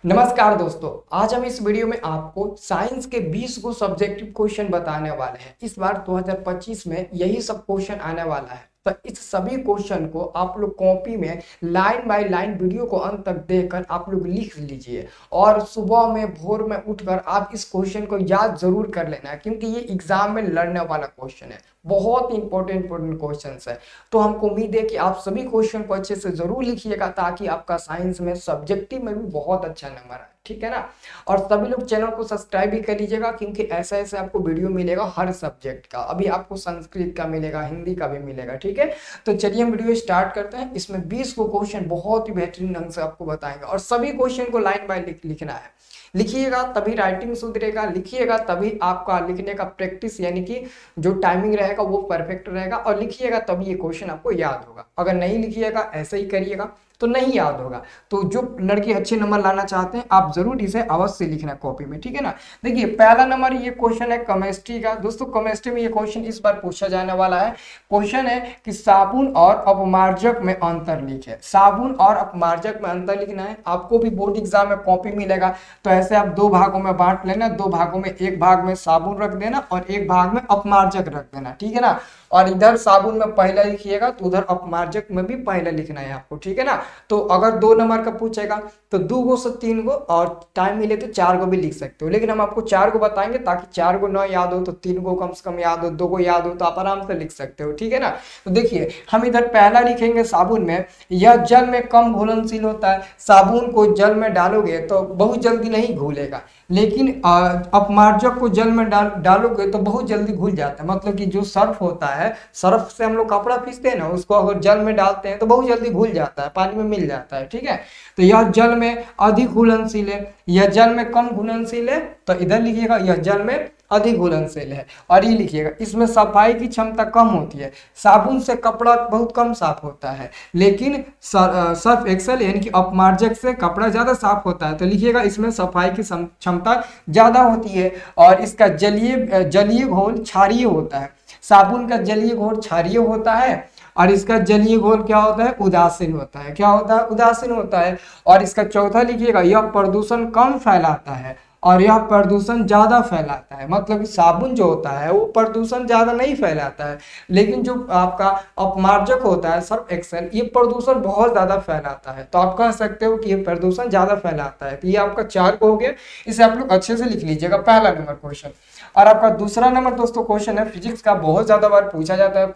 नमस्कार दोस्तों, आज हम इस वीडियो में आपको साइंस के 20 को सब्जेक्टिव क्वेश्चन बताने वाले हैं। इस बार 2025 में यही सब क्वेश्चन आने वाला है, तो इस सभी क्वेश्चन को आप लोग कॉपी में लाइन बाय लाइन वीडियो को अंत तक देखकर आप लोग लिख लीजिए और सुबह में भोर में उठकर आप इस क्वेश्चन को याद जरूर कर लेना है, क्योंकि ये एग्जाम में लड़ने वाला क्वेश्चन है। बहुत इंपॉर्टेंट क्वेश्चन है। तो हमको उम्मीद है कि आप सभी क्वेश्चन को अच्छे से जरूर लिखिएगा, ताकि आपका साइंस में सब्जेक्टिव में भी बहुत अच्छा नंबर आए, ठीक है ना। और सभी लोग चैनल को सब्सक्राइब भी कर लीजिएगा, क्योंकि ऐसा ऐसे आपको वीडियो मिलेगा हर सब्जेक्ट का। अभी आपको संस्कृत का मिलेगा, हिंदी का भी मिलेगा, ठीक है। तो चलिए हम वीडियो स्टार्ट करते हैं। इसमें 20 को क्वेश्चन बहुत ही बेहतरीन ढंग से आपको बताएंगे और सभी क्वेश्चन को लाइन बाय लिखना है। लिखिएगा तभी राइटिंग सुधरेगा, लिखिएगा तभी आपका लिखने का प्रैक्टिस यानी कि जो टाइमिंग रहेगा वो परफेक्ट रहेगा, और लिखिएगा तभी ये क्वेश्चन आपको याद होगा। अगर नहीं लिखिएगा, ऐसे ही करिएगा तो नहीं याद होगा। तो जो लड़के अच्छे नंबर लाना चाहते हैं, आप जरूर इसे अवश्य लिखना कॉपी में, ठीक है ना। देखिए पहला नंबर ये क्वेश्चन है केमिस्ट्री का। दोस्तों केमिस्ट्री में ये क्वेश्चन इस बार पूछा जाने वाला है। क्वेश्चन है कि साबुन और अपमार्जक में अंतर लिखे। साबुन और अपमार्जक में अंतर लिखना है। आपको भी बोर्ड एग्जाम में कॉपी मिलेगा, तो ऐसे आप दो भागों में बांट लेना। दो भागों में एक भाग में साबुन रख देना और एक भाग में अपमार्जक रख देना, ठीक है ना। और इधर साबुन में पहला लिखिएगा तो उधर अपमार्जक में भी पहला लिखना है आपको, ठीक है ना। तो अगर 2 नंबर का पूछेगा तो 2 गो से 3 गो, और टाइम मिले तो 4 गो भी लिख सकते हो, लेकिन हम आपको 4 गो बताएंगे, ताकि 4 गो ना याद हो तो 3 गो कम से कम याद हो, 2 गो याद हो तो आप आराम से लिख सकते हो, ठीक है ना। तो देखिए हम इधर पहला लिखेंगे साबुन में, यह जल में कम घुलनशील होता है। साबुन को जल में डालोगे तो बहुत जल्दी नहीं घुलेगा, लेकिन अपमार्जक को जल में डालोगे तो बहुत जल्दी घुल जाता है। मतलब कि जो सर्फ होता है, सर्फ से हम लोग कपड़ा खींचते हैं ना, उसको अगर जल में डालते हैं तो बहुत जल्दी घुल जाता है, पानी में मिल जाता है, ठीक है। तो यह जल में अधिक घुलनशील है, यह जल में कम घुलनशील है, तो इधर लिखिएगा यह जल में अधिक घुलनशील है। और ये लिखिएगा इसमें सफाई की क्षमता कम होती है। साबुन से कपड़ा बहुत कम साफ होता है, लेकिन सर्फ एक्सेल यानी कि अपमार्जक से कपड़ा ज्यादा साफ होता है। तो लिखिएगा इसमें सफाई की क्षमता ज्यादा होती है। और इसका जलीय घोल क्षारीय होता है। साबुन का जलीय घोल क्षारीय होता है, और इसका जलीय घोल क्या होता है, उदासीन होता है। क्या होता है, उदासीन होता है। और इसका चौथा लिखिएगा यह प्रदूषण कम फैलाता है और यह प्रदूषण ज्यादा फैलाता है। मतलब कि साबुन जो होता है वो प्रदूषण ज्यादा नहीं फैलाता है, लेकिन जो आपका अपमार्जक होता है सर्फ एक्सेल, ये प्रदूषण बहुत ज्यादा फैलाता है। तो आप कह सकते हो कि ये प्रदूषण ज्यादा फैलाता है। तो ये आपका 4 को हो गया, इसे आप लोग अच्छे से लिख लीजिएगा, पहला नंबर क्वेश्चन। और आपका दूसरा नंबर दोस्तों क्वेश्चन है फिजिक्स का, बहुत ज्यादा बार पूछा जाता है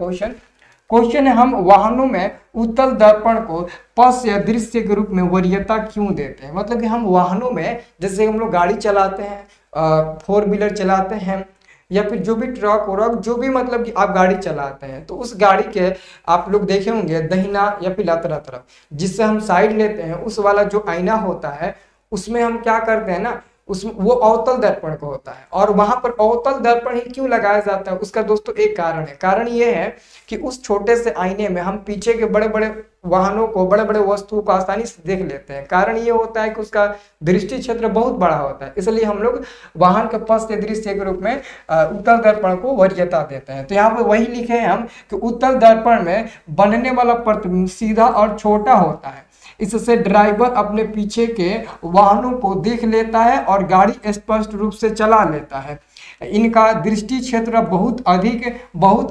क्वेश्चन है हम वाहनों में उत्तल दर्पण को पथ या दृश्य के रूप में वरीयता क्यों देते हैं। मतलब कि हम वाहनों में, जैसे हम लोग गाड़ी चलाते हैं, 4 व्हीलर चलाते हैं, या फिर जो भी ट्रक और जो भी मतलब कि आप गाड़ी चलाते हैं, तो उस गाड़ी के आप लोग देखे होंगे दहिना या फिर लातरा तरफ जिससे हम साइड लेते हैं, उस वाला जो आईना होता है उसमें हम क्या करते हैं ना, उसमें वो अवतल दर्पण को होता है। और वहां पर अवतल दर्पण ही क्यों लगाया जाता है, उसका दोस्तों एक कारण है। कारण ये है कि उस छोटे से आईने में हम पीछे के बड़े बड़े वाहनों को, बड़े बड़े वस्तुओं को आसानी से देख लेते हैं। कारण ये होता है कि उसका दृष्टि क्षेत्र बहुत बड़ा होता है, इसलिए हम लोग वाहन के पथ से दृश्य के रूप में उत्तल दर्पण को वरीयता देते हैं। तो यहाँ पे वही लिखे हैं हम कि उत्तल दर्पण में बनने वाला प्रतिबिंब सीधा और छोटा होता है। इससे ड्राइवर अपने पीछे के वाहनों को देख लेता है और गाड़ी स्पष्ट रूप से चला लेता है। इनका दृष्टि क्षेत्र बहुत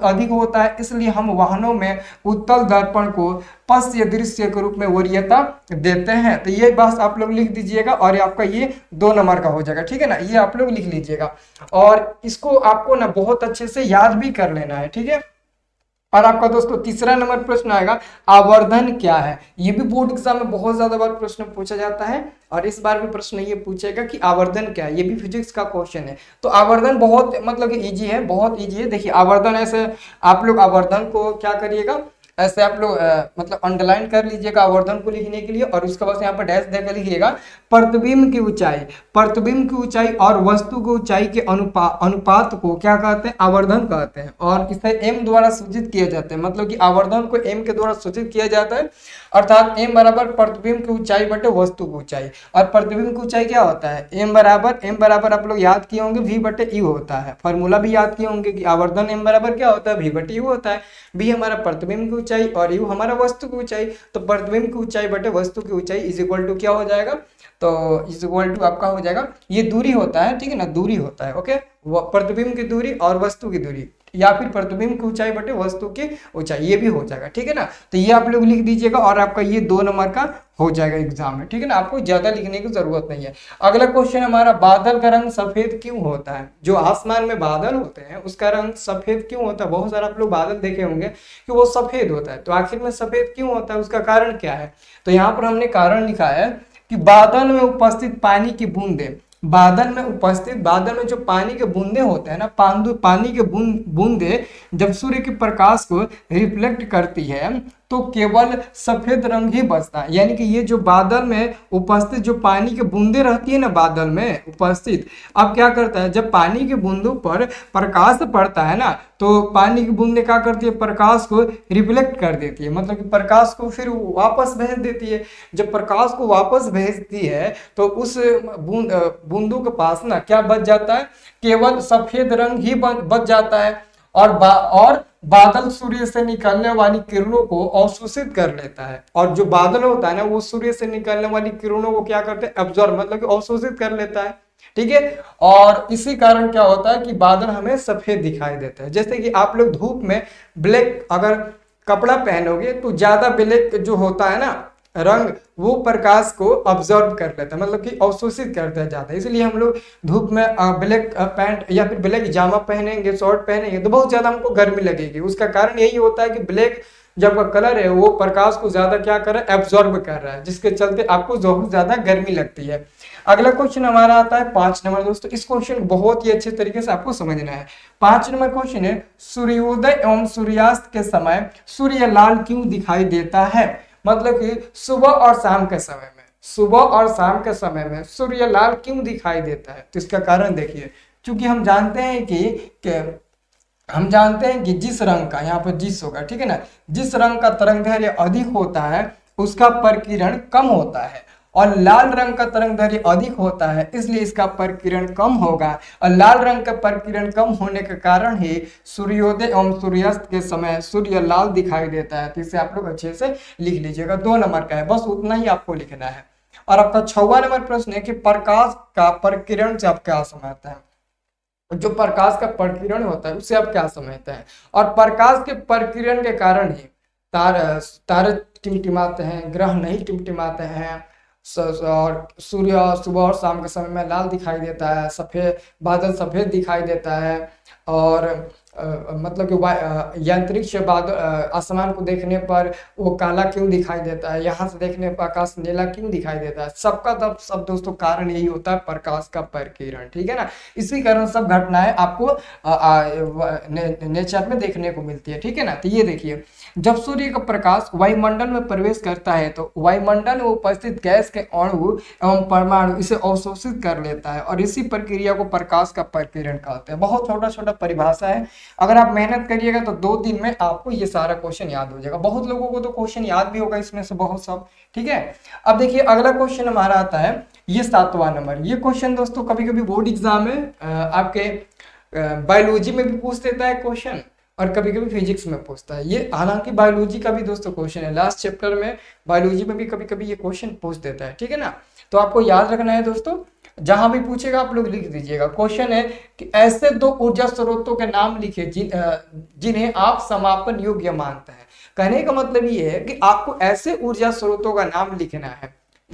अधिक होता है, इसलिए हम वाहनों में उत्तल दर्पण को पथ या दृश्य के रूप में वरीयता देते हैं। तो ये बात आप लोग लिख दीजिएगा, और आपका ये 2 नंबर का हो जाएगा, ठीक है ना। ये आप लोग लिख लीजिएगा, और इसको आपको ना बहुत अच्छे से याद भी कर लेना है, ठीक है। और आपका दोस्तों तीसरा नंबर प्रश्न आएगा आवर्धन क्या है। ये भी बोर्ड एग्जाम में बहुत ज्यादा बार प्रश्न पूछा जाता है, और इस बार भी प्रश्न ये पूछेगा कि आवर्धन क्या है। ये भी फिजिक्स का क्वेश्चन है। तो आवर्धन बहुत मतलब इजी है, बहुत इजी है। देखिए आवर्धन ऐसे आप लोग आवर्धन को क्या करिएगा, ऐसे आप लोग मतलब अंडरलाइन कर लीजिएगा आवर्धन को लिखने के लिए, और उसके बाद यहाँ पर डैश देकर लिखिएगा प्रतिबिंब की ऊंचाई और वस्तु की ऊंचाई के अनुपात को क्या कहते हैं, आवर्धन कहते हैं। और इसे m द्वारा सूचित किया जाता है। मतलब कि आवर्धन को m के द्वारा सूचित किया जाता है। अर्थात m बराबर प्रतिबिंब की ऊंचाई बटे वस्तु की ऊंचाई। और प्रतिबिंब की ऊंचाई क्या होता है, m बराबर आप लोग याद किए होंगे v बटे u होता है। फॉर्मूला भी याद किए होंगे कि आवर्धन m बराबर क्या होता है, v बटे u होता है। v हमारा प्रतिबिंब की ऊंचाई और u हमारा वस्तु की ऊंचाई। तो प्रतिबिंब की ऊंचाई बटे वस्तु की ऊंचाई इज इक्वल टू क्या हो जाएगा, तो इज इक्वल टू आपका हो जाएगा, ये दूरी होता है, ठीक है ना, दूरी होता है। ओके, प्रतिबिंब की दूरी और वस्तु की दूरी, या फिर प्रतिबिंब की ऊंचाई बटे वस्तु की ऊंचाई, ये भी हो जाएगा, ठीक है ना। तो ये आप लोग लिख दीजिएगा और आपका ये 2 नंबर का हो जाएगा एग्जाम में, ठीक है ना, आपको ज्यादा लिखने की जरूरत नहीं है। अगला क्वेश्चन हमारा, बादल का रंग सफेद क्यों होता है। जो आसमान में बादल होते हैं उसका रंग सफेद क्यों होता है। बहुत सारे आप लोग बादल देखे होंगे कि वो सफेद होता है, तो आखिर में सफेद क्यों होता है, उसका कारण क्या है। तो यहाँ पर हमने कारण लिखा है कि बादल में उपस्थित पानी की बूंदें, बादल में जो पानी के बूंदे होते हैं ना, पानी के बूंदे जब सूर्य के प्रकाश को रिफ्लेक्ट करती है तो केवल सफेद रंग ही बचता है। यानी कि ये जो बादल में उपस्थित जो पानी के बूंदे रहती है ना बादल में उपस्थित, अब क्या करता है, जब पानी के बूंदों पर प्रकाश पड़ता है ना, तो पानी की बूंदे क्या करती है, प्रकाश को रिफ्लेक्ट कर देती है, मतलब कि प्रकाश को फिर वापस भेज देती है। जब प्रकाश को वापस भेजती है तो उस बूंदों के पास ना क्या बच जाता है, केवल सफेद रंग ही बच जाता है। और बादल सूर्य से निकलने वाली किरणों को अवशोषित कर लेता है। और जो बादल होता है ना, वो सूर्य से निकलने वाली किरणों को क्या करते हैं, एब्जॉर्ब, मतलब कि अवशोषित कर लेता है, ठीक है। और इसी कारण क्या होता है कि बादल हमें सफेद दिखाई देते हैं। जैसे कि आप लोग धूप में ब्लैक अगर कपड़ा पहनोगे तो ज्यादा ब्लैक जो होता है ना रंग, वो प्रकाश को ऑब्जर्व कर लेता है, मतलब कि अवशोषित करता है ज्यादा। इसलिए हम लोग धूप में ब्लैक पैंट या फिर ब्लैक जामा पहनेंगे, शॉर्ट पहनेंगे तो बहुत ज्यादा हमको गर्मी लगेगी। उसका कारण यही होता है कि ब्लैक जब का कलर है वो प्रकाश को ज्यादा क्या कर रहा है, एब्जॉर्ब कर रहा है, जिसके चलते आपको बहुत ज्यादा गर्मी लगती है। अगला क्वेश्चन हमारा आता है 5 नंबर। दोस्तों इस क्वेश्चन बहुत ही अच्छे तरीके से आपको समझना है। 5 नंबर क्वेश्चन है, सूर्योदय एवं सूर्यास्त के समय सूर्य लाल क्यों दिखाई देता है। मतलब कि सुबह और शाम के समय में सूर्य लाल क्यों दिखाई देता है। तो इसका कारण देखिए, क्योंकि हम जानते हैं कि जिस रंग का, यहाँ पर जिस होगा, ठीक है ना, जिस रंग का तरंगदैर्घ्य अधिक होता है उसका प्रकीर्णन कम होता है, और लाल रंग का तरंगदैर्घ्य अधिक होता है इसलिए इसका प्रकीर्णन कम होगा। और लाल रंग का प्रकीर्णन कम होने के कारण ही सूर्योदय एवं सूर्यास्त के समय सूर्य लाल दिखाई देता है। तो इसे आप लोग अच्छे से लिख लीजिएगा, 2 नंबर का है, बस उतना ही आपको लिखना है। और आपका 6वां नंबर प्रश्न है कि प्रकाश का प्रकीर्णन से आप क्या समझते हैं। जो प्रकाश का प्रकीर्णन होता है उससे आप क्या समझते हैं। और प्रकाश के प्रकीर्णन के कारण ही तारे टिमटिमाते हैं, ग्रह नहीं टिमटिमाते हैं, और सूर्य सुबह और शाम के समय में लाल दिखाई देता है, सफेद बादल सफेद दिखाई देता है। और मतलब कि अंतरिक्ष बादल आसमान को देखने पर वो काला क्यों दिखाई देता है, यहाँ से देखने पर आकाश नीला क्यों दिखाई देता है। सबका तब सब दोस्तों कारण यही होता है प्रकाश का प्रकीर्णन, ठीक है ना। इसी कारण सब घटनाएं आपको नेचर में देखने को मिलती है, ठीक है ना। तो ये देखिए, जब सूर्य का प्रकाश वायुमंडल में प्रवेश करता है तो वायुमंडल में उपस्थित गैस के अणु एवं परमाणु इसे अवशोषित कर लेता है, और इसी प्रक्रिया को प्रकाश का प्रकीर्णन कहते हैं। बहुत छोटा छोटा परिभाषा है, अगर आप मेहनत करिएगा तो 2 दिन में आपको ये सारा क्वेश्चन याद हो जाएगा। बहुत लोगों को तो क्वेश्चन याद भी होगा इसमें से बहुत सब, ठीक है। अब देखिए अगला क्वेश्चन हमारा आता है ये 7वां नंबर। ये क्वेश्चन दोस्तों कभी कभी बोर्ड एग्जाम में आपके बायोलॉजी में भी पूछ देता है क्वेश्चन, और कभी कभी फिजिक्स में पूछता है। ये हालांकि बायोलॉजी का भी दोस्तों क्वेश्चन है, लास्ट चैप्टर में बायोलॉजी में भी कभी कभी ये क्वेश्चन पूछ देता है, ठीक है ना। तो आपको याद रखना है दोस्तों, जहां भी पूछेगा आप लोग लिख दीजिएगा। क्वेश्चन है कि ऐसे 2 ऊर्जा स्रोतों के नाम लिखे जिन्हें आप समापन योग्य मानते हैं। कहने का मतलब ये है कि आपको ऐसे ऊर्जा स्रोतों का नाम लिखना है।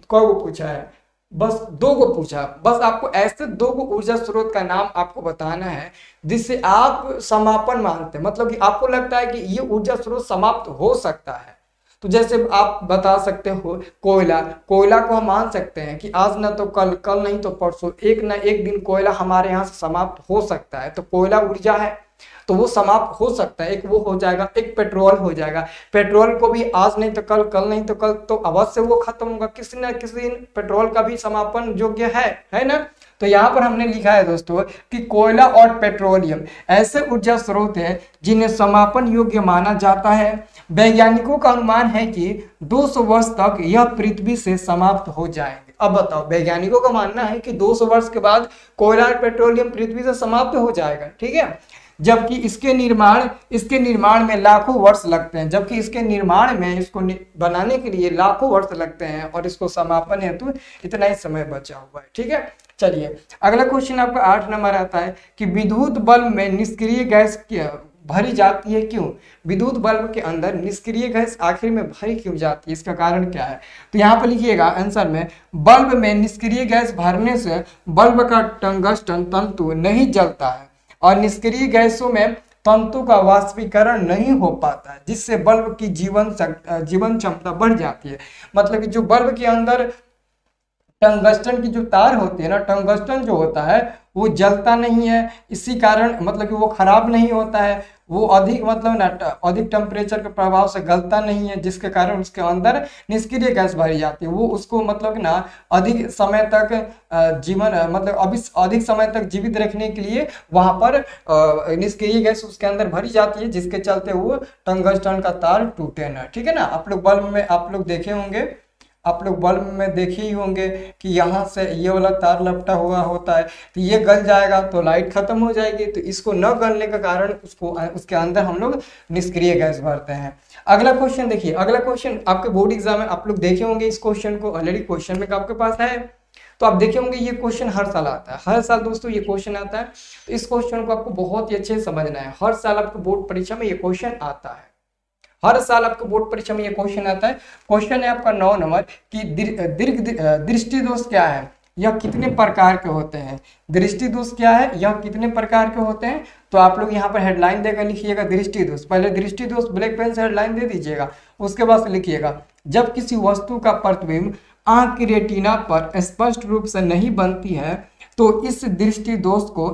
कौन पूछा है, बस 2 को पूछा, बस आपको ऐसे 2 को ऊर्जा स्रोत का नाम आपको बताना है जिससे आप समापन मानते हैं, मतलब कि आपको लगता है कि ये ऊर्जा स्रोत समाप्त हो सकता है। तो जैसे आप बता सकते हो कोयला को हम मान सकते हैं कि आज ना तो कल नहीं तो परसों, एक ना एक दिन कोयला हमारे यहाँ से समाप्त हो सकता है, तो कोयला ऊर्जा है। तो वो समाप्त हो सकता है। एक वो हो जाएगा, एक पेट्रोल हो जाएगा। पेट्रोल को भी आज नहीं तो कल, कल नहीं तो कल तो अवश्य वो खत्म होगा, किसी न किसी दिन पेट्रोल का भी समापन योग्य है ना। तो यहाँ पर हमने लिखा है दोस्तों कि कोयला और पेट्रोलियम ऐसे ऊर्जा स्रोत हैं जिन्हें समापन योग्य माना जाता है। वैज्ञानिकों का अनुमान है कि 200 वर्ष तक यह पृथ्वी से समाप्त हो जाएंगे। अब बताओ, वैज्ञानिकों का मानना है कि 200 वर्ष के बाद कोयला और पेट्रोलियम पृथ्वी से समाप्त हो जाएगा, ठीक है। जबकि इसके निर्माण में लाखों वर्ष लगते हैं, जबकि इसके निर्माण में, इसको बनाने के लिए लाखों वर्ष लगते हैं और इसको समापन हेतु इतना ही समय बचा हुआ है, ठीक है। चलिए अगला क्वेश्चन आपका 8 नंबर आता है कि विद्युत बल्ब में निष्क्रिय गैस भरी जाती है क्यों? विद्युत बल्ब के अंदर निष्क्रिय गैस आखिर में भरी क्यों जाती है, इसका कारण क्या है? तो यहाँ पर लिखिएगा आंसर में, बल्ब में निष्क्रिय गैस भरने से बल्ब का टंगस्टन तंतु नहीं जलता है और निष्क्रिय गैसों में तंतु का वाष्पीकरण नहीं हो पाता है, जिससे बल्ब की जीवन क्षमता बढ़ जाती है। मतलब कि जो बल्ब के अंदर टंगस्टन की जो तार होती है ना, टंगस्टन जो होता है वो जलता नहीं है, इसी कारण मतलब कि वो खराब नहीं होता है, वो अधिक मतलब ना अधिक टेम्परेचर के प्रभाव से गलता नहीं है, जिसके कारण उसके अंदर निष्क्रिय गैस भरी जाती है। वो उसको मतलब ना अधिक समय तक अधिक समय तक जीवित रखने के लिए वहां पर निष्क्रिय गैस उसके अंदर भरी जाती है, जिसके चलते वो टंगस्टन का तार टूटे ना, ठीक है ना। आप लोग बल्ब में देखे ही होंगे कि यहाँ से ये वाला तार लपटा हुआ होता है, तो ये गल जाएगा तो लाइट खत्म हो जाएगी। तो इसको न गलने का कारण उसके अंदर हम लोग निष्क्रिय गैस भरते हैं। अगला क्वेश्चन देखिए, अगला क्वेश्चन आपके बोर्ड एग्जाम में आप लोग देखे होंगे, इस क्वेश्चन को ऑलरेडी क्वेश्चन में आपके पास है, तो आप देखे होंगे ये क्वेश्चन हर साल आता है, हर साल दोस्तों ये क्वेश्चन आता है। तो इस क्वेश्चन को आपको बहुत ही अच्छे से समझना है। हर साल आपको बोर्ड परीक्षा में ये क्वेश्चन आता है, हर साल आपको बोर्ड परीक्षा में ये क्वेश्चन आता है। क्वेश्चन है आपका 9 नंबर कि दृष्टि दोष क्या है, यह कितने प्रकार के होते हैं? दृष्टि दोष क्या है, यह कितने प्रकार के होते हैं? तो आप लोग यहाँ पर हेडलाइन देकर लिखिएगा दृष्टि दोष। पहले दृष्टि दोष ब्लैक पेन से हेडलाइन दे दीजिएगा, उसके बाद से लिखिएगा, जब किसी वस्तु का प्रतिबिंब आंख की रेटिना पर स्पष्ट रूप से नहीं बनती है तो इस दृष्टि दोष को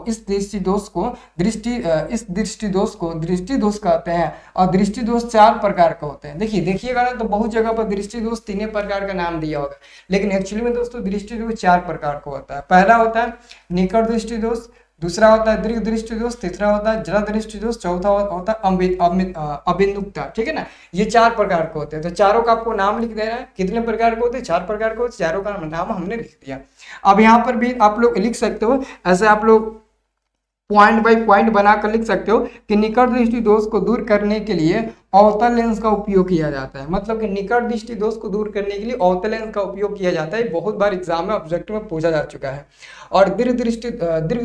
दृष्टि दोष कहते हैं। और दृष्टि दोष 4 प्रकार के होते हैं। देखिएगा ना, तो बहुत जगह पर दृष्टि दोष 3 प्रकार का नाम दिया होगा, लेकिन एक्चुअली में दोस्तों दृष्टि दोष 4 प्रकार का होता है। पहला होता है निकट दृष्टि दोष, दूसरा होता है दीर्घ दृष्टि दोष, तीसरा होता है जड़ दृष्टि दोष, चौथा होता है अभिमुखता, ठीक है ना। ये 4 प्रकार के होते हैं। तो चारों का आपको नाम लिख देना है, कितने प्रकार के होते हैं? 4 प्रकार के होते हैं, चारों का नाम हमने लिख दिया। अब यहाँ पर भी आप लोग लिख सकते हो, ऐसे आप लोग पॉइंट बाय पॉइंट बनाकर लिख सकते हो कि निकट दृष्टि दोष को दूर करने के लिए अवतल लेंस का उपयोग किया जाता है। मतलब कि निकट दृष्टि दोष को दूर करने के लिए अवतल लेंस का उपयोग किया जाता है। बहुत बार एग्जाम में ऑब्जेक्टिव में पूछा जा चुका है। और दीर्घ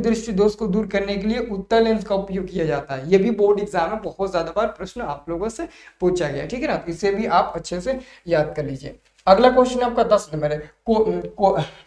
दृष्टि दोष को दूर करने के लिए उत्तल लेंस का उपयोग किया जाता है। ये भी बोर्ड एग्जाम में बहुत ज्यादा बार प्रश्न आप लोगों से पूछा गया, ठीक है ना। इसे भी आप अच्छे से याद कर लीजिए। अगला क्वेश्चन आपका 10 नंबर है।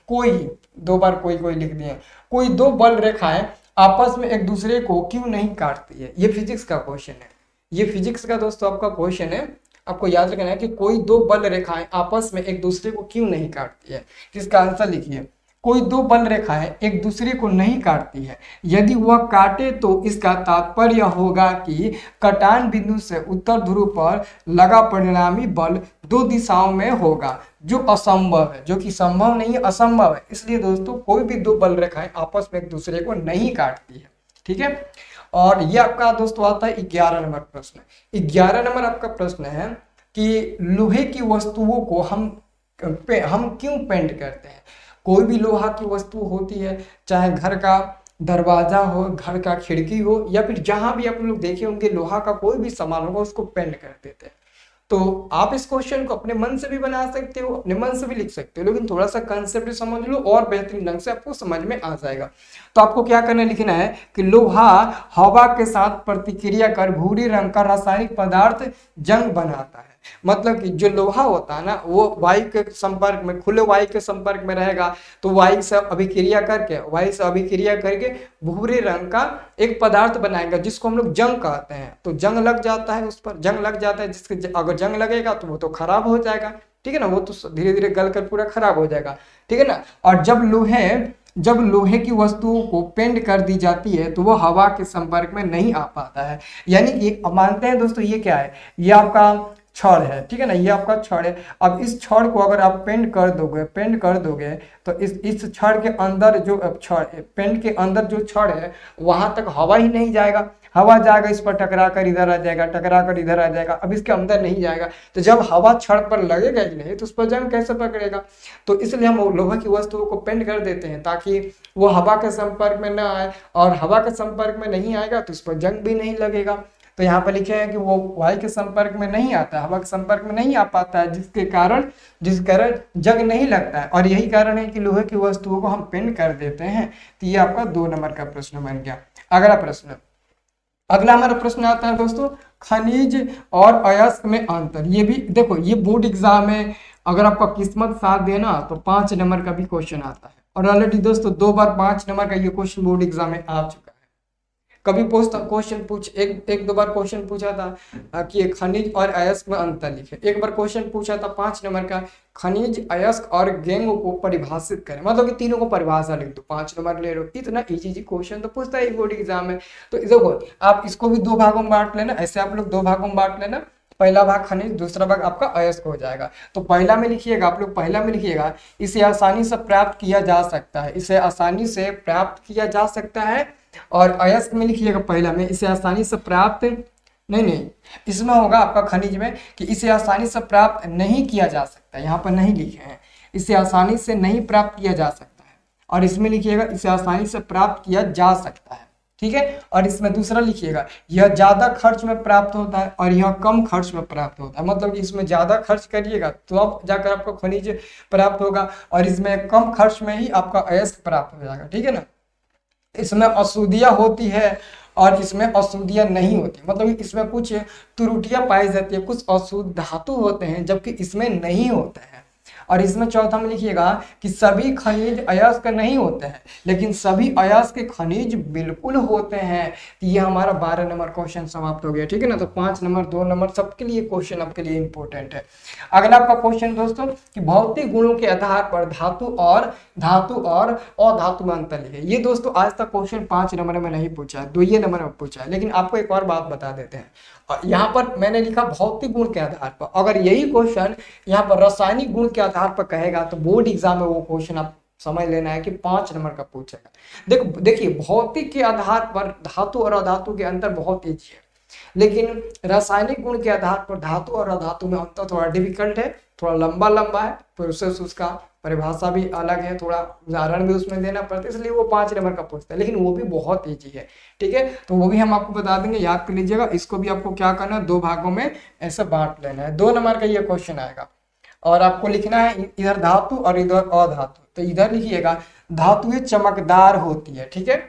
कोई 2 बार कोई लिख दिए। कोई 2 बल रेखाएं आपस में एक दूसरे को क्यों नहीं काटती है? ये फिजिक्स का क्वेश्चन है, ये फिजिक्स का दोस्तों आपका क्वेश्चन है। आपको याद रखना है कि कोई 2 बल रेखाएं आपस में एक दूसरे को क्यों नहीं काटती है। इसका आंसर लिखिए, कोई 2 बल रेखाएं एक दूसरे को नहीं काटती है। यदि वह काटे तो इसका तात्पर्य होगा कि कटान बिंदु से उत्तर ध्रुव पर लगा परिणामी बल 2 दिशाओं में होगा, जो असंभव है, जो कि संभव नहीं है, असंभव है। इसलिए दोस्तों कोई भी 2 बल रेखाएं आपस में एक दूसरे को नहीं काटती है, ठीक है। और ये आपका दोस्तों आता है 11 नंबर प्रश्न। 11 नंबर आपका प्रश्न है कि लोहे की वस्तुओं को हम क्यों पेंट करते हैं? कोई भी लोहा की वस्तु होती है, चाहे घर का दरवाजा हो, घर का खिड़की हो, या फिर जहां भी आप लोग देखे होंगे लोहा का कोई भी सामान होगा, उसको पेंट कर देते हैं। तो आप इस क्वेश्चन को अपने मन से भी बना सकते हो, अपने मन से भी लिख सकते हो, लेकिन थोड़ा सा कंसेप्ट समझ लो और बेहतरीन ढंग से आपको समझ में आ जाएगा। तो आपको क्या करना, लिखना है कि लोहा हवा के साथ प्रतिक्रिया कर भूरी रंग का रासायनिक पदार्थ जंग बनाता है। मतलब कि जो लोहा होता है ना, वो वायु के संपर्क में, खुले वायु के संपर्क में रहेगा, तो वायु से अभिक्रिया करके भूरे रंग का एक पदार्थ बनाएगा, जिसको हम लोग जंग कहते हैं। तो जंग लग जाता है, उस पर जंग लग जाता है, जिसके अगर जंग लगेगा तो वो तो खराब हो जाएगा, ठीक है ना, वो तो धीरे धीरे गल कर पूरा खराब हो जाएगा, ठीक है ना। और जब लोहे जब लोहे की वस्तुओं को पेंट कर दी जाती है तो वो हवा के संपर्क में नहीं आ पाता है। यानी कि अब मानते हैं दोस्तों ये क्या है, ये आपका छड़ है, ठीक है ना, ये आपका छड़ है। अब इस छड़ को अगर आप पेंट कर दोगे तो इस छड़ के अंदर जो छड़ पेंट के अंदर जो छड़ है वहां तक हवा ही नहीं जाएगा। हवा जाएगा इस पर टकरा कर इधर आ जाएगा, टकरा कर इधर आ जाएगा, अब इसके अंदर नहीं जाएगा। तो जब हवा छड़ पर लगेगा ही नहीं तो उस पर जंग कैसे पकड़ेगा। तो इसलिए हम लोहा की वस्तुओं को पेंट कर देते हैं ताकि वो हवा के संपर्क में ना आए, और हवा के संपर्क में नहीं आएगा तो उस पर जंग भी नहीं लगेगा। तो यहाँ पर लिखे हैं कि वो वायु के संपर्क में नहीं आता, हवा के संपर्क में नहीं आ पाता है, जिस कारण जंग नहीं लगता है। और यही कारण है कि लोहे की वस्तुओं को हम पेंट कर देते हैं। तो ये आपका 2 नंबर का प्रश्न बन गया। अगला हमारा प्रश्न आता है दोस्तों, खनिज और अयस्क में अंतर। ये भी देखो, ये बोर्ड एग्जाम में अगर आपका किस्मत साथ देना तो 5 नंबर का भी क्वेश्चन आता है। और ऑलरेडी दोस्तों 2 बार 5 नंबर का ये क्वेश्चन बोर्ड एग्जाम में आ चुका है। कभी एक दो बार क्वेश्चन पूछा था कि खनिज और अयस्क में अंतर लिखे। एक बार क्वेश्चन पूछा था 5 नंबर का, खनिज, अयस्क और गैंग को परिभाषित करें, मतलब कि तीनों को परिभाषा लिख दो, 5 नंबर ले लो। इतना इजी क्वेश्चन तो पूछता है बोर्ड एग्जाम में। तो देखो आप इसको भी 2 भागों में बांट लेना, ऐसे आप लोग 2 भागों में बांट लेना। पहला भाग खनिज, दूसरा भाग आपका अयस्क हो जाएगा। तो पहला में लिखिएगा, आप लोग पहला में लिखिएगा, इसे आसानी से प्राप्त किया जा सकता है, इसे आसानी से प्राप्त किया जा सकता है। और अयस्क में लिखिएगा पहला में, इसे आसानी से प्राप्त नहीं, इसमें होगा आपका खनिज में कि इसे आसानी से प्राप्त नहीं किया जा सकता, यहाँ पर नहीं लिखे हैं, इसे आसानी से नहीं प्राप्त किया जा सकता है। और इसमें लिखिएगा इसे आसानी से प्राप्त किया जा सकता है, ठीक है। और इसमें दूसरा लिखिएगा, यह ज्यादा खर्च में प्राप्त होता है और यह कम खर्च में प्राप्त होता है। मतलब कि इसमें ज्यादा खर्च करिएगा तो अब जाकर आपको खनिज प्राप्त होगा, और इसमें कम खर्च में ही आपका अयस्क प्राप्त हो जाएगा, ठीक है ना। इसमें अशुद्धियां होती है और इसमें अशुद्धियां नहीं होती, मतलब इसमें कुछ त्रुटियां पाई जाती है, कुछ अशुद्ध धातु होते हैं जबकि इसमें नहीं होते हैं। और इसमें चौथा में लिखिएगा कि सभी खनिज अयस्क नहीं होते हैं लेकिन सभी अयस्क खनिज बिल्कुल होते हैं। तो ये हमारा 12 नंबर क्वेश्चन समाप्त हो गया, ठीक है ना। तो 5 नंबर 2 नंबर सबके लिए क्वेश्चन आपके लिए इंपॉर्टेंट है। अगला आपका क्वेश्चन दोस्तों कि भौतिक गुणों के आधार पर धातु और अधातु में अंतर लिखे। ये दोस्तों आज तक क्वेश्चन 5 नंबर में नहीं पूछा है, 2 नंबर में पूछा है। लेकिन आपको एक और बात बता देते हैं, यहाँ पर मैंने लिखा भौतिक गुण के आधार पर। अगर यही क्वेश्चन यहाँ पर रासायनिक गुण के आधार पर कहेगा तो बोर्ड एग्जाम में वो क्वेश्चन आप समझ लेना है कि 5 नंबर का पूछेगा। देखिए भौतिक के आधार पर धातु और अधातु के अंतर बहुत ईजी है, लेकिन रासायनिक गुण के आधार पर धातु और अधातु में अंतर थोड़ा डिफिकल्ट है, थोड़ा लंबा है, प्रोसेस उसका परिभाषा भी अलग है, थोड़ा उदाहरण भी उसमें देना पड़ता है, इसलिए वो 5 नंबर का पूछता है। लेकिन वो भी बहुत ईजी है, ठीक है। तो वो भी हम आपको बता देंगे, याद कर लीजिएगा। इसको भी आपको क्या करना है, 2 भागों में ऐसे बांट लेना है। 2 नंबर का ये क्वेश्चन आएगा और आपको लिखना है इधर धातु और इधर अधातु। तो इधर लिखिएगा धातुएं चमकदार होती है, ठीक है,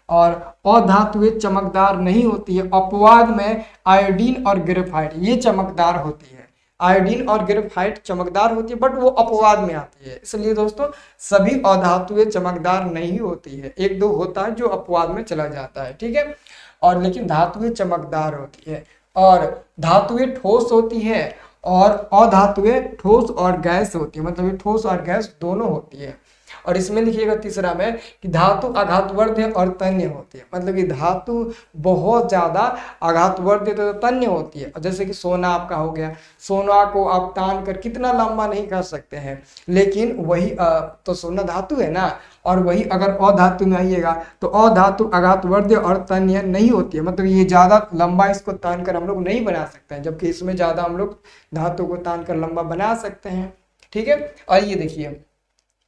और अधातुएं चमकदार नहीं होती है। अपवाद में आयोडीन और ग्रेफाइट ये चमकदार होती है। आयोडीन और ग्रेफाइट चमकदार होती है बट वो अपवाद में आती है, इसलिए दोस्तों सभी अधातुएं चमकदार नहीं होती है, 1-2 होता है जो अपवाद में चला जाता है, ठीक है। और लेकिन धातुएं चमकदार होती है, और धातुएं ठोस होती है और अधातुएं ठोस और गैस होती है, मतलब ये ठोस और गैस दोनों होती है। और इसमें लिखिएगा तीसरा में कि धातु आघातवर्ध और तन्य होती है, मतलब कि धातु बहुत ज्यादा आघातवर्ध तो तन्य होती है। जैसे कि सोना आपका हो गया, सोना को आप तान कर कितना लंबा नहीं कर सकते हैं, लेकिन वही तो सोना धातु है ना, और वही अगर अधातु में आइएगा तो अधातु आघातवर्ध और तन्य नहीं होती है, मतलब ये ज्यादा लंबा इसको तान कर हम लोग नहीं बना सकते हैं, जबकि इसमें ज्यादा हम लोग धातु को तान कर लंबा बना सकते हैं, ठीक है। और ये देखिए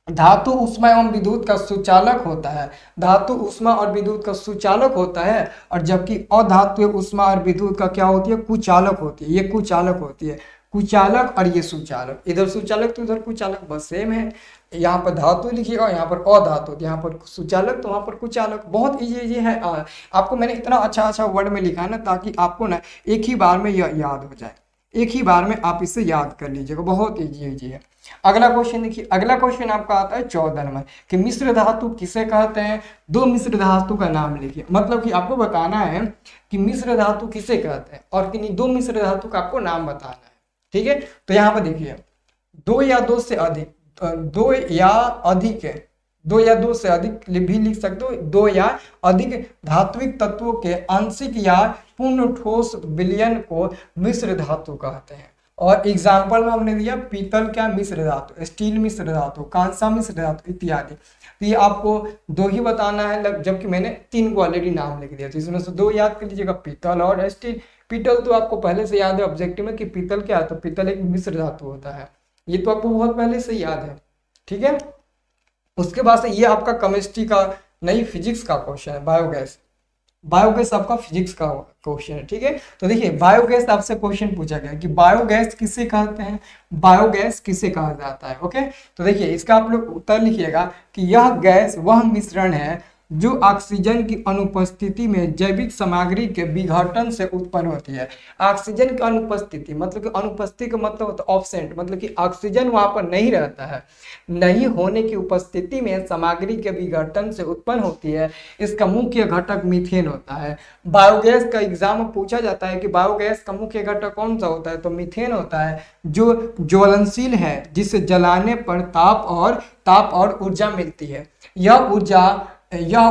धातु ऊष्मा एवं विद्युत का सुचालक होता है, धातु ऊष्मा और विद्युत का सुचालक होता है, और जबकि अधातु ऊष्मा और विद्युत का क्या होती है, कुचालक होती है। ये कुचालक होती है, कुचालक और ये सुचालक, इधर सुचालक तो इधर कुचालक, बस सेम है। यहाँ पर धातु लिखिएगा, यहाँ पर अधातु, यहाँ पर सुचालक तो वहाँ पर कुचालक। बहुत इजी है। आपको मैंने इतना अच्छा वर्ड में लिखा है ना, ताकि आपको ना एक ही बार में यह याद हो जाए, एक ही बार में आप इसे याद कर लीजिएगा, बहुत इजी है। अगला क्वेश्चन देखिए, अगला क्वेश्चन आपका आता है 14 नंबर कि मिश्र धातु किसे कहते हैं। 2 मिश्र धातु का नाम लिखिए, मतलब कि आपको बताना है कि मिश्र धातु किसे कहते हैं और किन्हीं 2 मिश्र धातु का आपको नाम बताना है, ठीक है। तो यहाँ पर देखिए 2 या 2 से अधिक, 2 या अधिक दो या दो से अधिक भी लिख सकते हो, दो या अधिक धात्विक तत्वों के आंशिक या पूर्ण ठोस विलयन को मिश्र धातु कहते हैं। और एग्जाम्पल में हमने दिया पीतल क्या मिश्र धातु, स्टील मिश्र धातु, कांसा मिश्र धातु इत्यादि। तो ये आपको दो ही बताना है, जबकि मैंने तीन को ऑलरेडी नाम लिख दिया, तो इसमें से दो याद कर लीजिएगा, पीतल और स्टील। पीतल तो आपको पहले से याद है ऑब्जेक्टिव में कि पीतल क्या है, तो पीतल एक मिश्र धातु होता है, ये तो आपको बहुत पहले से याद है, ठीक है। उसके बाद से ये आपका केमिस्ट्री का नहीं फिजिक्स का क्वेश्चन है, बायोगैस। बायोगैस आपका फिजिक्स का क्वेश्चन है, ठीक है। तो देखिए बायोगैस आपसे क्वेश्चन पूछा गया कि बायोगैस किसे कहते हैं, बायोगैस किसे कहा जाता है, ओके। तो देखिए इसका आप लोग उत्तर लिखिएगा कि यह गैस वह मिश्रण है जो ऑक्सीजन की अनुपस्थिति में जैविक सामग्री के विघटन से उत्पन्न होती है। ऑक्सीजन की अनुपस्थिति मतलब कि अनुपस्थिति का मतलब होता है ऑब्सेंट, मतलब कि ऑक्सीजन वहां पर नहीं रहता है, नहीं होने की उपस्थिति में सामग्री के विघटन से उत्पन्न होती है। इसका मुख्य घटक मीथेन होता है। बायोगैस का एग्जाम में पूछा जाता है कि बायोगैस का मुख्य घटक कौन सा होता है, तो मीथेन होता है, जो ज्वलनशील है, जिसे जलाने पर ताप और ऊर्जा मिलती है। यह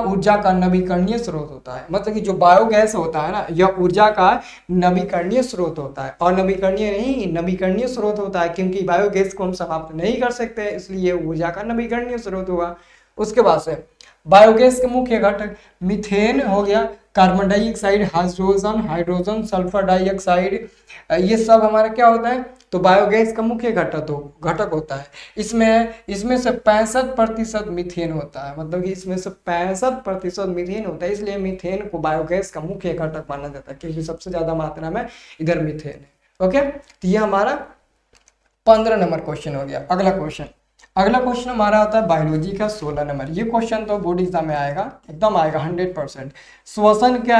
ऊर्जा का नवीकरणीय स्रोत होता है, मतलब कि जो बायोगैस होता है ना, यह ऊर्जा का नवीकरणीय स्रोत होता है, और नवीकरणीय स्रोत होता है, क्योंकि बायोगैस को हम समाप्त नहीं कर सकते, इसलिए ऊर्जा का नवीकरणीय स्रोत हुआ। उसके बाद से बायोगैस के मुख्य घटक मीथेन हो गया, carbon dioxide, hydrogen, sulphur dioxide, ये सब हमारा क्या होता है, तो बायोगैस का मुख्य घटक होता है। इसमें से 65% मीथेन होता है, मतलब कि इसमें से 65% मीथेन होता है, इसलिए मीथेन को बायोगैस का मुख्य घटक माना जाता है, क्योंकि सबसे ज्यादा मात्रा में इधर मीथेन है, ओके। तो ये हमारा 15 नंबर क्वेश्चन हो गया। अगला क्वेश्चन हमारा होता है बायोलॉजी का 16 नंबर। ये क्वेश्चन तो बोर्ड एग्जाम में आएगा, एकदम आएगा 100%। श्वसन क्या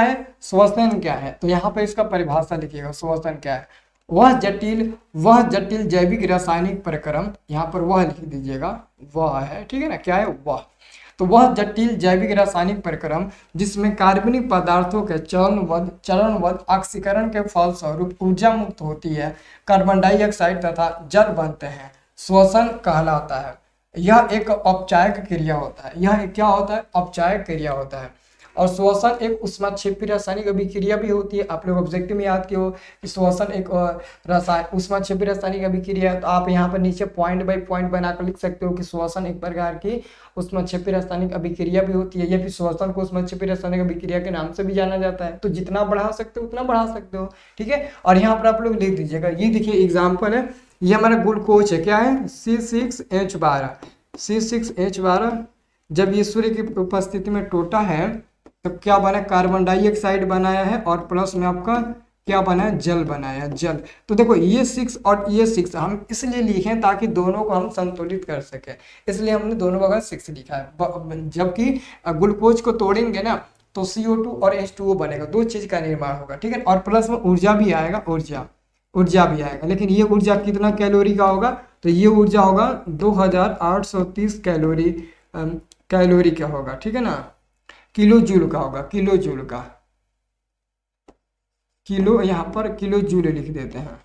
है, तो यहाँ पे इसका परिभाषा लिखिएगा। श्वसन क्या है, वह जटिल जैविक रासायनिक प्रक्रम, यहाँ पर वह लिख दीजिएगा, वह है, ठीक है ना, क्या है वह, तो वह जटिल जैविक रासायनिक प्रक्रम जिसमें कार्बनिक पदार्थों के चरणबद्ध ऑक्सीकरण के फलस्वरूप ऊर्जा मुक्त होती है, कार्बन डाइऑक्साइड तथा जल बनते हैं, श्वसन कहलाता है। यह एक औपचारिक क्रिया होता है, यह क्या होता है, औपचारिक क्रिया होता है। और श्वसन एक ऊष्माक्षेपी रासायनिक अभिक्रिया भी होती है। आप लोग ऑब्जेक्टिव में याद किए हो कि श्वसन एक ऊष्माक्षेपी रासायनिक अभिक्रिया है, तो आप यहाँ पर नीचे पॉइंट बाय पॉइंट बनाकर लिख सकते हो कि श्वसन एक प्रकार की ऊष्माक्षेपी रासायनिक अभिक्रिया भी होती है, या फिर श्वसन को ऊष्माक्षेपी रासायनिक अभिक्रिया के नाम से भी जाना जाता है। तो जितना बढ़ा सकते हो उतना बढ़ा सकते हो, ठीक है। और यहाँ पर आप लोग लिख दीजिएगा, ये देखिए एग्जाम्पल है, ये हमारा ग्लूकोज है, क्या है, C6H12। जब ये सूर्य की उपस्थिति में टूटा है तब क्या बना, कार्बन डाइऑक्साइड बनाया है, और प्लस में आपका क्या बना है, जल बनाया है, जल। तो देखो ये 6 और ये 6 हम इसलिए लिखे ताकि दोनों को हम संतुलित कर सके, इसलिए हमने दोनों जगह 6 लिखा है। जबकि ग्लूकोज को तोड़ेंगे ना तो CO2 और H2O बनेगा, दो चीज का निर्माण होगा, ठीक है। और प्लस में ऊर्जा भी आएगा, ऊर्जा भी आएगा, लेकिन ये ऊर्जा कितना कैलोरी का होगा, तो ये ऊर्जा होगा 2830 कैलोरी का होगा, ठीक है ना, किलो जूल का होगा, किलो यहाँ पर किलो जूल लिख देते हैं,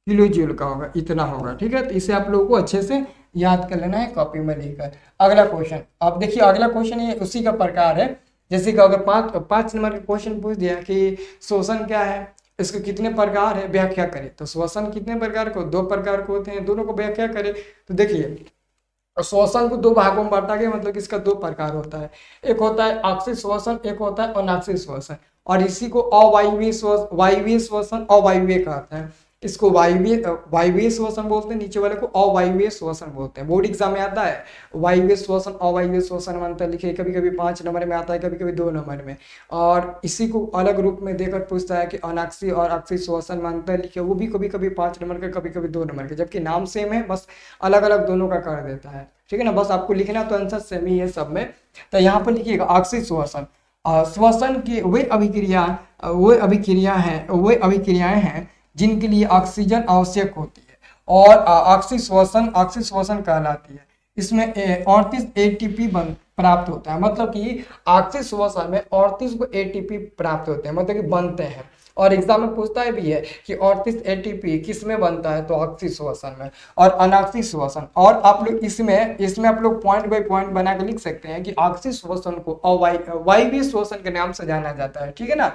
किलो जूल का होगा, इतना होगा, ठीक है। तो इसे आप लोगों को अच्छे से याद कर लेना है कॉपी में लिखकर। अगला क्वेश्चन आप देखिए, अगला क्वेश्चन ये उसी का प्रकार है, जैसे कि अगर 5 नंबर का क्वेश्चन पूछ दिया कि श्वसन क्या है, इसके कितने प्रकार है, व्याख्या करें। तो श्वसन कितने प्रकार को, 2 प्रकार को होते हैं, दोनों को व्याख्या करें। तो देखिए श्वसन को 2 भागों में बांटा गया, मतलब इसका 2 प्रकार होता है, एक होता है ऑक्सीय श्वसन, एक होता है अनाक्सीय श्वसन, और इसी को वायवीय श्वसन अवायवीय कहते हैं। इसको वायवीय श्वसन बोलते हैं, नीचे वाले को अवायवीय श्वसन बोलते हैं। बोर्ड एग्जाम में आता है वायवीय श्वसन अवायवीय श्वसन में अंतर लिखे, कभी कभी 5 नंबर में आता है, कभी कभी 2 नंबर में, और इसी को अलग रूप में देकर पूछता है कि अनाक्सीय और अक्षीय श्वसन में अंतर लिखे, वो भी कभी कभी 5 नंबर का, कभी कभी 2 नंबर के, जबकि नाम सेम है, बस अलग अलग दोनों का कर देता है, ठीक है ना। बस आपको लिखना तो आंसर सेम ही है सब में। तो यहाँ पर लिखिएगा अक्षीय श्वसन, श्वसन की वे अभिक्रियाएं हैं जिनके लिए ऑक्सीजन आवश्यक होती है, और अक्षीय श्वसन कहलाती है। इसमें 38 ATP प्राप्त होता है, मतलब कि ऑक्सीय श्वसन में 38 को ATP प्राप्त होते हैं, मतलब कि बनते हैं, और एग्जाम में पूछता है भी है कि 38 एटीपी किस में बनता है, तो ऑक्सी श्वसन में और अनॉक्सी श्वसन। और आप लोग इसमें इसमें आप लोग पॉइंट बाय पॉइंट बना के लिख सकते हैं कि ऑक्सी श्वसन को वायवीय श्वसन के नाम से जाना जाता है, ठीक है ना।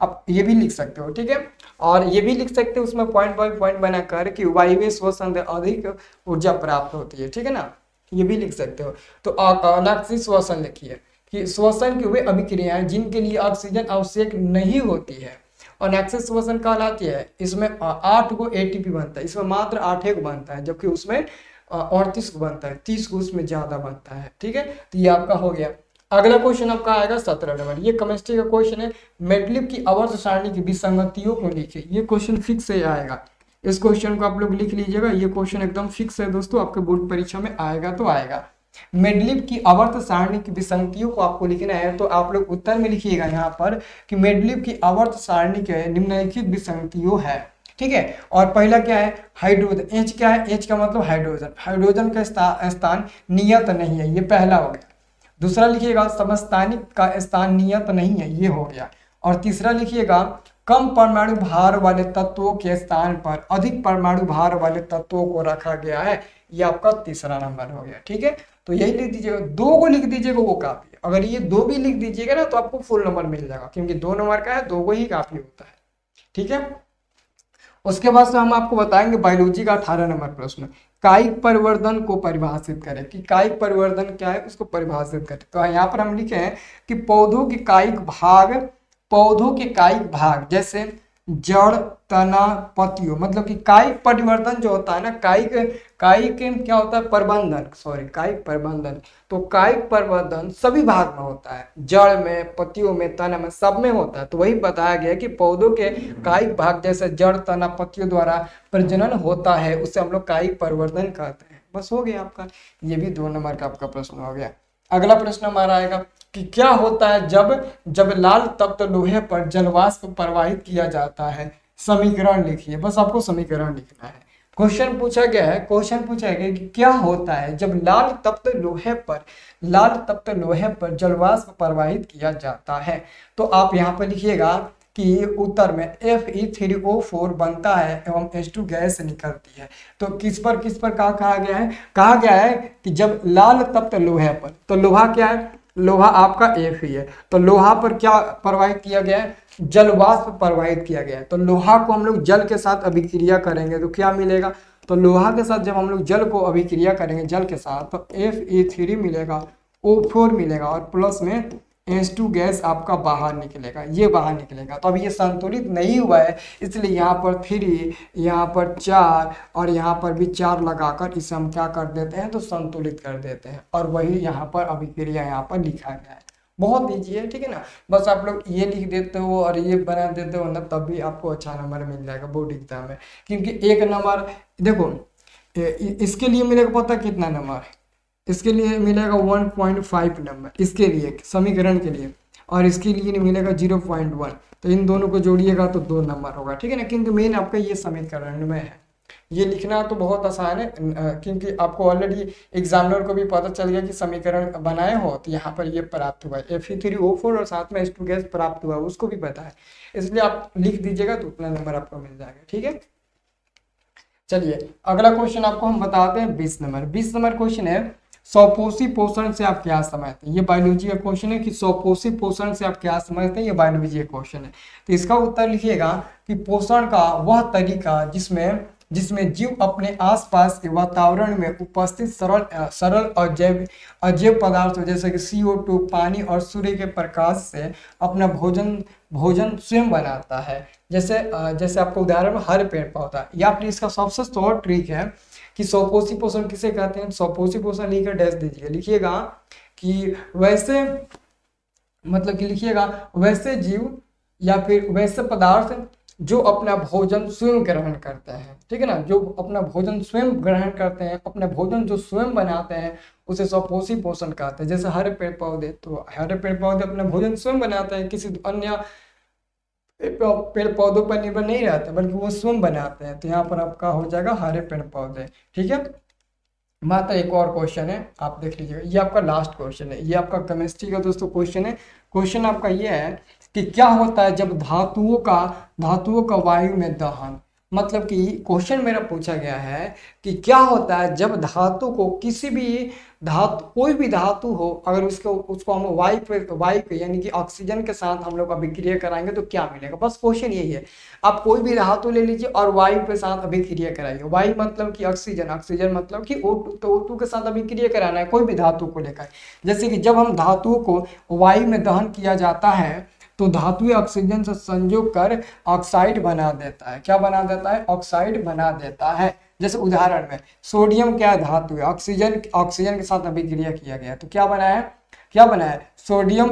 आप ये भी लिख सकते हो, ठीक है। और ये भी लिख सकते हो उसमें पॉइंट बाय पॉइंट बनाकर कि वायवीय श्वसन से अधिक ऊर्जा प्राप्त होती है, ठीक है ना, ये भी लिख सकते हो। तो अनॉक्सी श्वसन लिखिए कि श्वसन की वे अभिक्रियाएं जिनके लिए ऑक्सीजन आवश्यक नहीं होती है अनॉक्सी श्वसन कहलाती है। इसमें 8 को एटीपी बनता है, इसमें मात्र 8 को बनता है, जबकि उसमें 38 को बनता है, 30 को उसमें ज्यादा बनता है, ठीक है। तो ये आपका हो गया। अगला क्वेश्चन आपका आएगा 17 नंबर, ये केमिस्ट्री का क्वेश्चन है। मेडलिप की आवर्त सारणी की विसंगतियों को लिखिए। ये क्वेश्चन फिक्स से आएगा, इस क्वेश्चन को आप लोग लिख लीजिएगा, ये क्वेश्चन एकदम फिक्स है दोस्तों, आपके बोर्ड परीक्षा में आएगा तो आएगा। मेडलिप की आवर्त सारणी की विसंगतियों को आपको लिखना है, तो आप लोग उत्तर में लिखिएगा यहाँ पर कि मेडलिप की आवर्त सारणी के निम्नलिखित विसंगतियों है, ठीक है। और पहला क्या है, हाइड्रोजन। एच क्या है, एच का मतलब हाइड्रोजन, हाइड्रोजन का स्थान नियत नहीं है, ये पहला हो गया। दूसरा लिखिएगा समस्थानिक का स्थान नियत नहीं है, ये हो गया। और तीसरा लिखिएगा कम परमाणु भार वाले तत्वों के स्थान पर अधिक परमाणु भार वाले तत्वों को रखा गया है, ये आपका तीसरा नंबर हो गया, ठीक है। तो यही लिख दीजिएगा, 2 को लिख दीजिएगा वो काफी है। अगर ये 2 भी लिख दीजिएगा ना तो आपको फुल नंबर मिल जाएगा, क्योंकि 2 नंबर का है, 2 को ही काफी होता है, ठीक है। उसके बाद से हम आपको बताएंगे बायोलॉजी का 18 नंबर प्रश्न, कायिक परिवर्तन को परिभाषित करें कि कायिक परिवर्तन क्या है, उसको परिभाषित करें। तो यहाँ पर हम लिखे हैं कि पौधों के कायिक भाग जैसे जड़, तना, पत्तियों, मतलब कि कायिक परिवर्तन जो होता है ना, कायिक क्या होता है, कायिक प्रबंधन। तो कायिक परिवर्तन सभी भाग में होता है, जड़ में, पत्तियों में, तना में, सब में होता है। तो वही बताया गया कि पौधों के कायिक भाग जैसे जड़, तना, पत्तियों द्वारा प्रजनन होता है, उससे हम लोग कायिक परिवर्तन कहते हैं। बस हो गया आपका, ये भी 2 नंबर का आपका प्रश्न हो गया। अगला प्रश्न हमारा आएगा कि क्या होता है जब लाल तत्व लोहे पर जलवाष्प प्रवाहित किया जाता है। समीकरण लिखिए, बस आपको समीकरण लिखना है। क्वेश्चन पूछा गया है कि क्या होता है जब लाल तत्व लोहे पर जलवाष्प प्रवाहित किया जाता है। तो आप यहाँ पर लिखिएगा कि उत्तर में Fe3O4 बनता है एवं H2 गैस निकलती है। तो किस पर कहा गया है कि जब लाल तत्व लोहे पर, तो लोहा क्या है, लोहा आपका Fe है, तो लोहा पर क्या प्रवाहित किया गया है, जलवाष्प प्रवाहित किया गया है। तो लोहा को हम लोग जल के साथ अभिक्रिया करेंगे तो क्या मिलेगा, तो लोहा के साथ जब हम लोग जल को अभिक्रिया करेंगे जल के साथ, तो Fe3 मिलेगा, O4 मिलेगा और प्लस में H2 गैस आपका बाहर निकलेगा, ये बाहर निकलेगा। तो अभी ये संतुलित नहीं हुआ है, इसलिए यहाँ पर 3, यहाँ पर 4 और यहाँ पर भी 4 लगाकर इसे हम क्या कर देते हैं, तो संतुलित कर देते हैं। और वही यहाँ पर अभिक्रिया यहाँ पर लिखा गया है। बहुत ईजी है, ठीक है ना। बस आप लोग ये लिख देते हो और ये बना देते हो ना, तब भी आपको अच्छा नंबर मिल जाएगा बोर्ड एग्जाम में। क्योंकि 1 नंबर देखो इसके लिए मिलेगा, पता कितना नंबर है, इसके लिए मिलेगा 1.5 नंबर, इसके लिए समीकरण के लिए, और इसके लिए मिलेगा 0.1। तो इन दोनों को जोड़िएगा तो 2 नंबर होगा, ठीक है ना। क्योंकि मेन आपका ये समीकरण में है, ये लिखना तो बहुत आसान है, क्योंकि आपको ऑलरेडी एग्जामिनर को भी पता चल गया कि समीकरण बनाए हो, तो यहाँ पर ये प्राप्त हुआ है Fe3O4 और साथ में H2 गैस प्राप्त हुआ है, उसको भी पता है, इसलिए आप लिख दीजिएगा तो उतना नंबर आपको मिल जाएगा, ठीक है। चलिए अगला क्वेश्चन आपको हम बताते हैं 20 नंबर क्वेश्चन है, स्वपोषी पोषण से आप क्या समझते हैं। ये बायोलॉजी का क्वेश्चन है कि स्वपोषी पोषण से आप क्या समझते हैं, ये बायोलॉजी का क्वेश्चन है। तो इसका उत्तर लिखिएगा कि पोषण का वह तरीका जिसमें जीव अपने आसपास के वातावरण में उपस्थित सरल और अजैव पदार्थों जैसे कि CO2, पानी और सूर्य के प्रकाश से अपना भोजन स्वयं बनाता है। जैसे आपको उदाहरण में हर पेड़ पौधा, या फिर इसका सबसे शॉर्ट ट्रिक है कि स्वपोषी पोषण किसे कहते हैं। स्वपोषी पोषण लिखकर डैश दीजिए, लिखिएगा कि वैसे, मतलब कि लिखिएगा वैसे जीव या फिर वैसे पदार्थ जो अपना भोजन स्वयं ग्रहण करते हैं, ठीक है ना, जो अपना भोजन स्वयं ग्रहण करते हैं, अपना भोजन जो स्वयं बनाते हैं, उसे स्वपोषी पोषण कहते हैं। जैसे हरे पेड़ पौधे, तो हरे पेड़ पौधे अपना भोजन स्वयं बनाते हैं, किसी अन्य पेड़ पौधों पर निर्भर नहीं रहते, बल्कि वो स्वयं बनाते हैं। तो यहाँ पर आपका हो जाएगा हरे पेड़ पौधे, ठीक है। मात्र एक और क्वेश्चन है, आप देख लीजिएगा, ये आपका लास्ट क्वेश्चन है, ये आपका केमिस्ट्री का दोस्तों क्वेश्चन है। क्वेश्चन आपका ये है कि क्या होता है जब धातुओं का वायु में दहन। मतलब कि क्वेश्चन मेरा पूछा गया है कि क्या होता है जब धातु को किसी भी धातु, कोई भी धातु हो, अगर उसको हम वायु यानी कि ऑक्सीजन के साथ हम लोग अभिक्रिया कराएंगे तो क्या मिलेगा। बस क्वेश्चन यही है। आप कोई भी धातु ले लीजिए और वायु के साथ अभिक्रिया कराइए। वायु मतलब कि ऑक्सीजन, ऑक्सीजन मतलब कि O2, तो O2 के साथ अभिक्रिया कराना है कोई भी धातु को लेकर। जैसे कि जब हम धातुओं को वायु में दहन किया जाता है तो धातु ऑक्सीजन से संयोग कर ऑक्साइड बना देता है। क्या बना देता है? ऑक्साइड बना देता है। जैसे उदाहरण में सोडियम क्या धातु है, ऑक्सीजन के साथ अभिक्रिया किया गया तो क्या बना है सोडियम,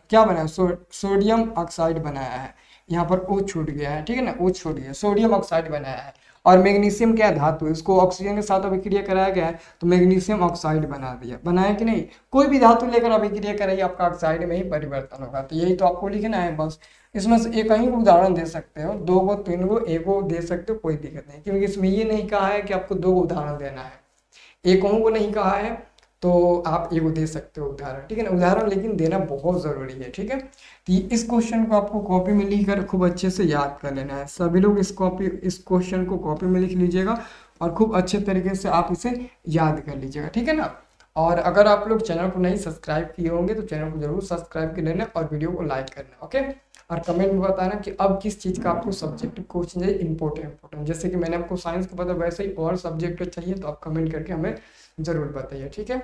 क्या बना है सोडियम ऑक्साइड बनाया है। यहाँ पर O छूट गया है, ठीक है ना, O छूट गया, सोडियम ऑक्साइड बनाया है। और मैग्नीशियम क्या धातु है, इसको ऑक्सीजन के साथ अभिक्रिया कराया गया है तो मैग्नीशियम ऑक्साइड बना दिया। बनाया कि नहीं? कोई भी धातु लेकर अभिक्रिया कराइए आपका ऑक्साइड में ही परिवर्तन होगा। तो यही तो आपको लिखना है बस। इसमें से एक ही उदाहरण दे सकते हो, 2 गो 3 गो 1 गो दे सकते हो, कोई दिक्कत नहीं, क्योंकि इसमें ये नहीं कहा है कि आपको 2 उदाहरण देना है, एक को नहीं कहा है तो आप एगो दे सकते हो उदाहरण, ठीक है ना। उदाहरण लेकिन देना बहुत जरूरी है, ठीक है। तो इस क्वेश्चन को आपको कॉपी में लिखकर खूब अच्छे से याद कर लेना है। सभी लोग इस क्वेश्चन को कॉपी में लिख लीजिएगा और खूब अच्छे तरीके से आप इसे याद कर लीजिएगा, ठीक है ना। और अगर आप लोग चैनल को नहीं सब्सक्राइब किए होंगे तो चैनल को जरूर सब्सक्राइब कर लेना और वीडियो को लाइक करना, ओके। और कमेंट में बताना कि अब किस चीज़ का आपको सब्जेक्टिव क्वेश्चन है इंपॉर्टेंट। जैसे कि मैंने आपको साइंस का पता, वैसे ही और सब्जेक्ट चाहिए तो आप कमेंट करके हमें ज़रूर बताइए, ठीक है।